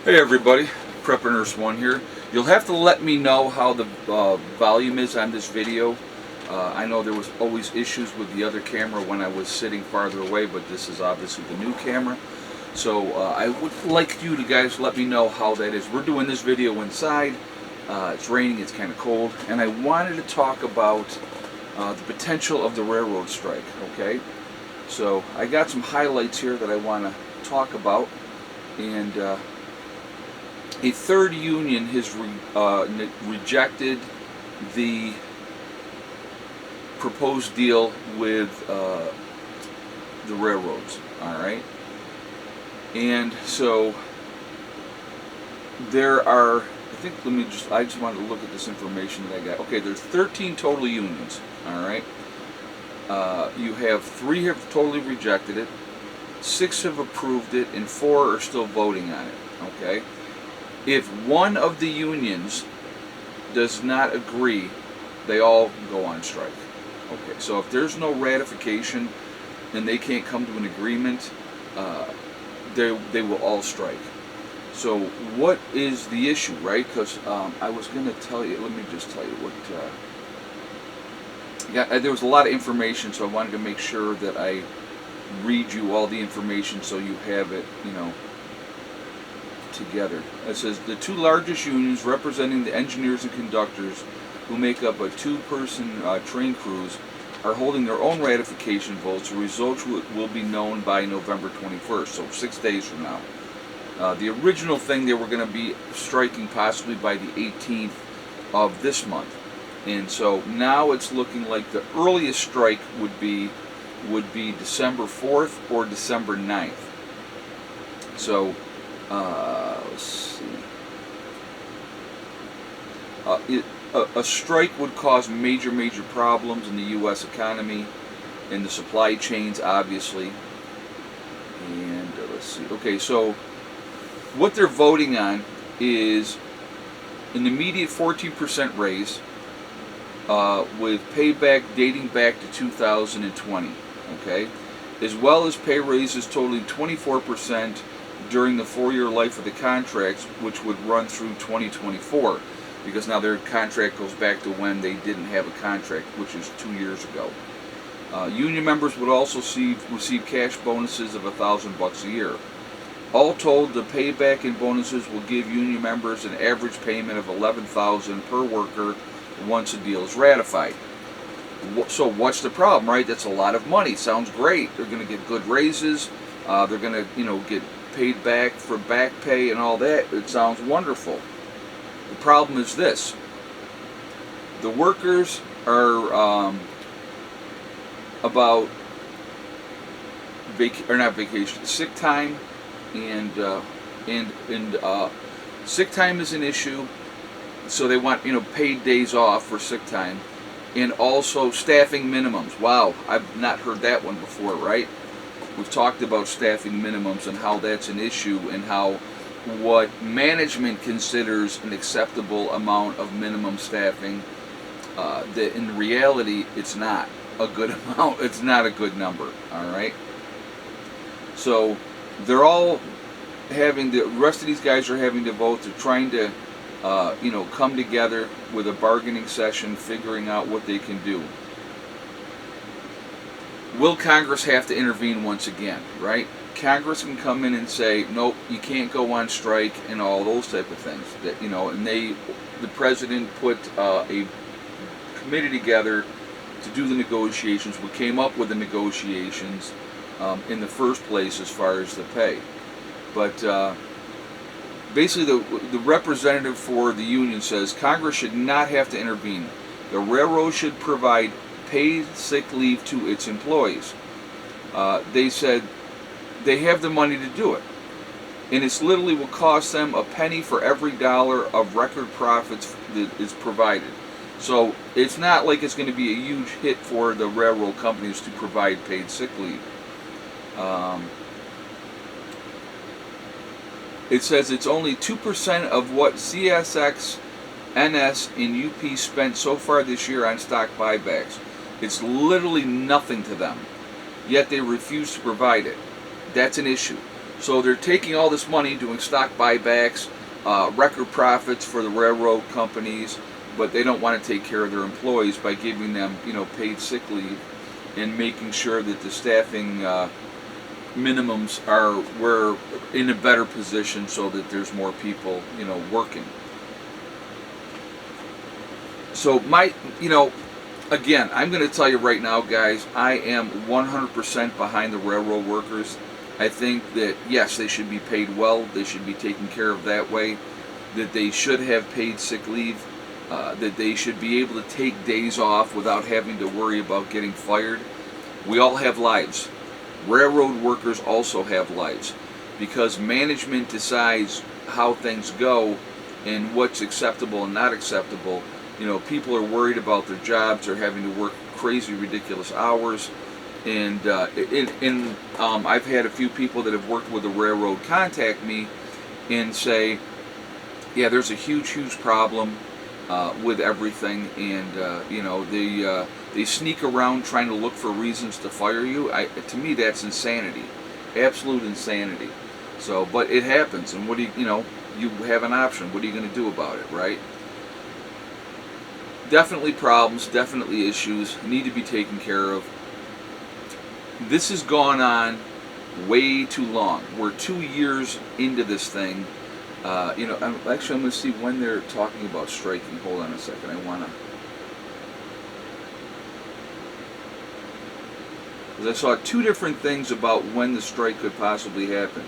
Hey everybody, Prepper Nurse 1 here. You'll have to let me know how the volume is on this video. I know there was always issues with the other camera when I was sitting farther away, but this is obviously the new camera. So I would like you to guys let me know how that is. We're doing this video inside. It's raining, it's kind of cold, and I wanted to talk about the potential of the railroad strike, okay? So I got some highlights here that I want to talk about, and a third union has rejected the proposed deal with the railroads. All right, and so there are. I just wanted to look at this information that I got. Okay, there's 13 total unions. All right, you have 3 have totally rejected it, 6 have approved it, and 4 are still voting on it. Okay. If one of the unions does not agree, they all go on strike. Okay, so if there's no ratification and they can't come to an agreement, they will all strike. So what is the issue, right? Because I was going to tell you, let me just tell you what, there was a lot of information, so I wanted to make sure that I read you all the information so you have it, together. It says the 2 largest unions representing the engineers and conductors, who make up a 2-person train crews, are holding their own ratification votes. The results will be known by November 21st, so 6 days from now. The original thing, they were going to be striking possibly by the 18th of this month, and so now it's looking like the earliest strike would be December 4th or December 9th. So let's see. A strike would cause major problems in the U.S. economy and the supply chains, obviously. And let's see. Okay, so what they're voting on is an immediate 14% raise with payback dating back to 2020. Okay, as well as pay raises totaling 24% during the 4-year life of the contracts, which would run through 2024, because now their contract goes back to when they didn't have a contract, which is 2 years ago. Union members would also receive cash bonuses of $1,000 a year. All told, the payback and bonuses will give union members an average payment of $11,000 per worker once the deal is ratified. So what's the problem, right? That's a lot of money. Sounds great. They're going to get good raises. They're going to, get paid back for back pay and all that. It sounds wonderful. The problem is this: the workers are about sick time, and sick time is an issue. So they want paid days off for sick time, and also staffing minimums. Wow, I've not heard that one before, right? We've talked about staffing minimums and how that's an issue, and how what management considers an acceptable amount of minimum staffing, that in reality it's not a good amount. It's not a good number, all right? So they're all the rest of these guys are having to vote. They're trying to come together with a bargaining session, figuring out what they can do. Will Congress have to intervene once again, right? Congress can come in and say, nope, you can't go on strike, and all those type of things. That and the president put a committee together to do the negotiations. We came up with the negotiations in the first place as far as the pay, but basically the representative for the union says Congress should not have to intervene. The railroad should provide paid sick leave to its employees. They said they have the money to do it, and it's literally will cost them a penny for every dollar of record profits that is provided. So it's not like it's going to be a huge hit for the railroad companies to provide paid sick leave. It says it's only 2% of what CSX, NS, and UP spent so far this year on stock buybacks. It's literally nothing to them, yet they refuse to provide it. That's an issue. So they're taking all this money, doing stock buybacks, record profits for the railroad companies, but they don't want to take care of their employees by giving them, paid sick leave and making sure that the staffing minimums we're in a better position so that there's more people, working. So again, I'm going to tell you right now, guys, I am 100% behind the railroad workers. I think that, yes, they should be paid well. They should be taken care of that way. That they should have paid sick leave. That they should be able to take days off without having to worry about getting fired. We all have lives. Railroad workers also have lives, because management decides how things go and what's acceptable and not acceptable. People are worried about their jobs. They're having to work crazy, ridiculous hours. And I've had a few people that have worked with the railroad contact me and say, yeah, there's a huge problem with everything, and they sneak around trying to look for reasons to fire you. To me, that's insanity, absolute insanity. So, but it happens, and what do you have an option. What are you going to do about it, right? Definitely problems, definitely issues need to be taken care of. This has gone on way too long. We're 2 years into this thing. I'm going to see when they're talking about striking. Hold on a second. I want to. Because I saw two different things about when the strike could possibly happen.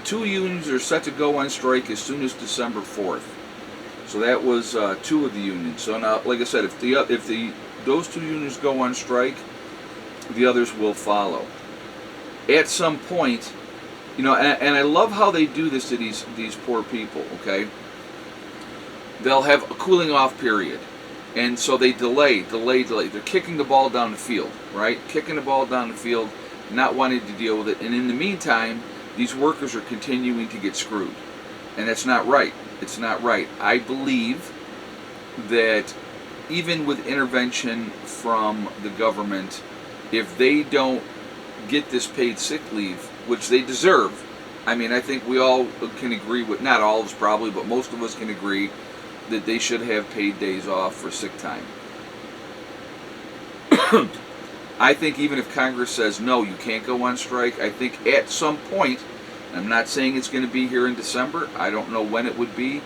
Two unions are set to go on strike as soon as December 4th. So that was two of the unions. So now, like I said, if those two unions go on strike, the others will follow. At some point, and I love how they do this to these poor people. Okay, they'll have a cooling off period, and so they delay. They're kicking the ball down the field, right? Kicking the ball down the field, not wanting to deal with it, and in the meantime, these workers are continuing to get screwed, and that's not right. It's not right. I believe that even with intervention from the government, if they don't get this paid sick leave, which they deserve, I think we all can agree with, not all of us probably, but most of us can agree that they should have paid days off for sick time. I think even if Congress says, no, you can't go on strike, I think at some point, I'm not saying it's going to be here in December. I don't know when it would be,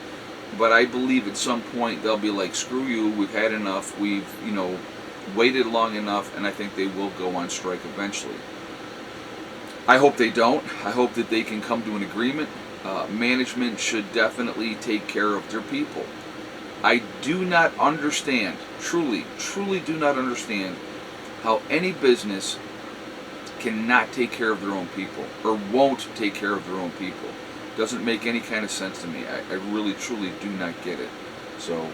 but I believe at some point they'll be like, screw you, we've had enough, we've, waited long enough, and I think they will go on strike eventually. I hope they don't. I hope that they can come to an agreement. Management should definitely take care of their people. I do not understand, truly do not understand how any business cannot take care of their own people, or won't take care of their own people. Doesn't make any kind of sense to me. I really, truly do not get it. So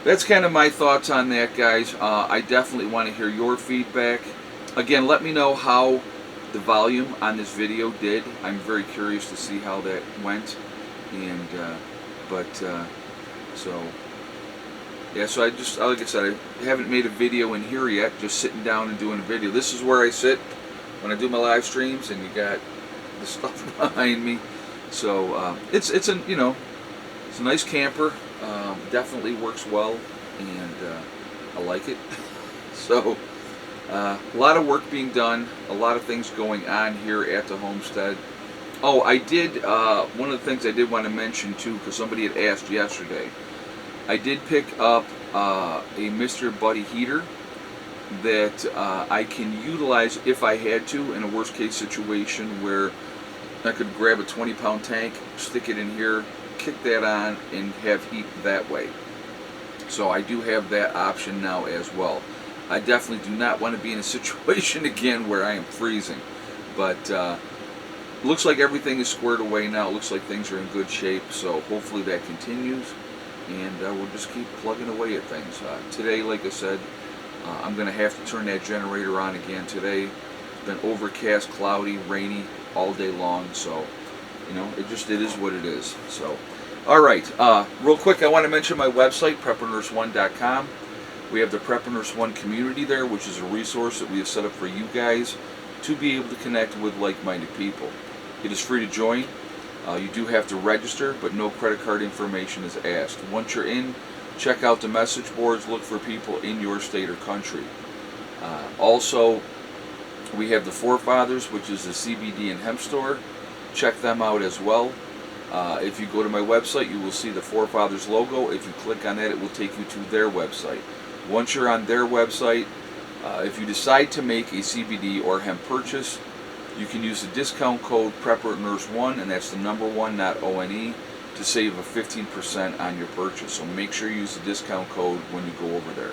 that's kind of my thoughts on that, guys. I definitely want to hear your feedback. Again, let me know how the volume on this video did. I'm very curious to see how that went. And so I just, like I said, I haven't made a video in here yet, just sitting down and doing a video. This is where I sit when I do my live streams, and you got the stuff behind me. So it's a nice camper. Definitely works well, and I like it. So a lot of work being done, a lot of things going on here at the homestead. Oh, I did, one of the things I did want to mention too, because somebody had asked yesterday, I did pick up a Mr. Buddy heater that I can utilize if I had to in a worst case situation where I could grab a 20-pound tank, stick it in here, kick that on, and have heat that way. So I do have that option now as well. I definitely do not want to be in a situation again where I am freezing. But looks like everything is squared away now. It looks like things are in good shape. So hopefully that continues. And we'll just keep plugging away at things. Today, like I said, I'm going to have to turn that generator on again today. It's been overcast, cloudy, rainy all day long. So, it is what it is. So, all right. Real quick, I want to mention my website, PrepperNurse1.com. We have the Prepper Nurse 1 community there, which is a resource that we have set up for you guys to be able to connect with like-minded people. It is free to join. You do have to register, but no credit card information is asked. Once you're in, check out the message boards. Look for people in your state or country. Also, we have the Forefathers, which is a CBD and hemp store. Check them out as well. If you go to my website, you will see the Forefathers logo. If you click on that, it will take you to their website. Once you're on their website, if you decide to make a CBD or hemp purchase, you can use the discount code PrepperNurse1, and that's the number 1, not ONE, to save a 15% on your purchase. So make sure you use the discount code when you go over there.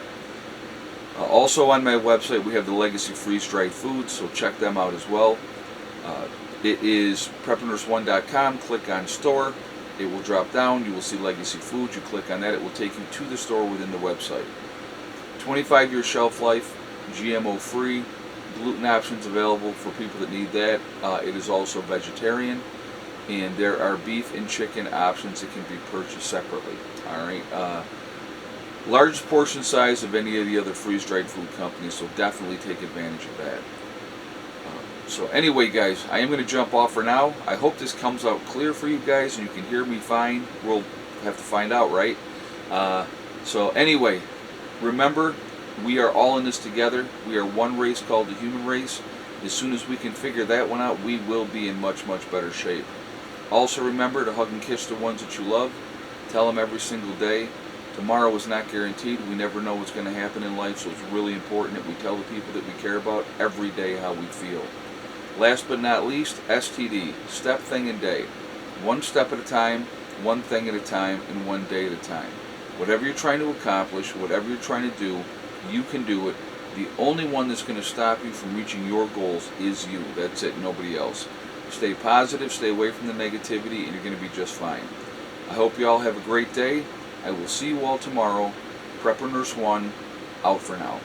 Also on my website, we have the Legacy freeze-dried foods, so check them out as well. It is PrepperNurse1.com. Click on store. It will drop down. You will see Legacy Foods. You click on that. It will take you to the store within the website. 25-year shelf life, GMO-free. Gluten options available for people that need that. It is also vegetarian, and there are beef and chicken options that can be purchased separately. All right. Largest portion size of any of the other freeze-dried food companies, so definitely take advantage of that. So anyway, guys, I am going to jump off for now. I hope this comes out clear for you guys and you can hear me fine. We'll have to find out, right? So anyway, remember, we are all in this together. We are one race called the human race. As soon as we can figure that one out, we will be in much, much better shape. Also remember to hug and kiss the ones that you love. Tell them every single day. Tomorrow is not guaranteed. We never know what's going to happen in life, so it's really important that we tell the people that we care about every day how we feel. Last but not least, STD, step, thing, and day. One step at a time, one thing at a time, and one day at a time. Whatever you're trying to accomplish, whatever you're trying to do, you can do it. The only one that's going to stop you from reaching your goals is you. That's it, nobody else. Stay positive, stay away from the negativity, and you're going to be just fine. I hope you all have a great day. I will see you all tomorrow. Prepper Nurse 1, out for now.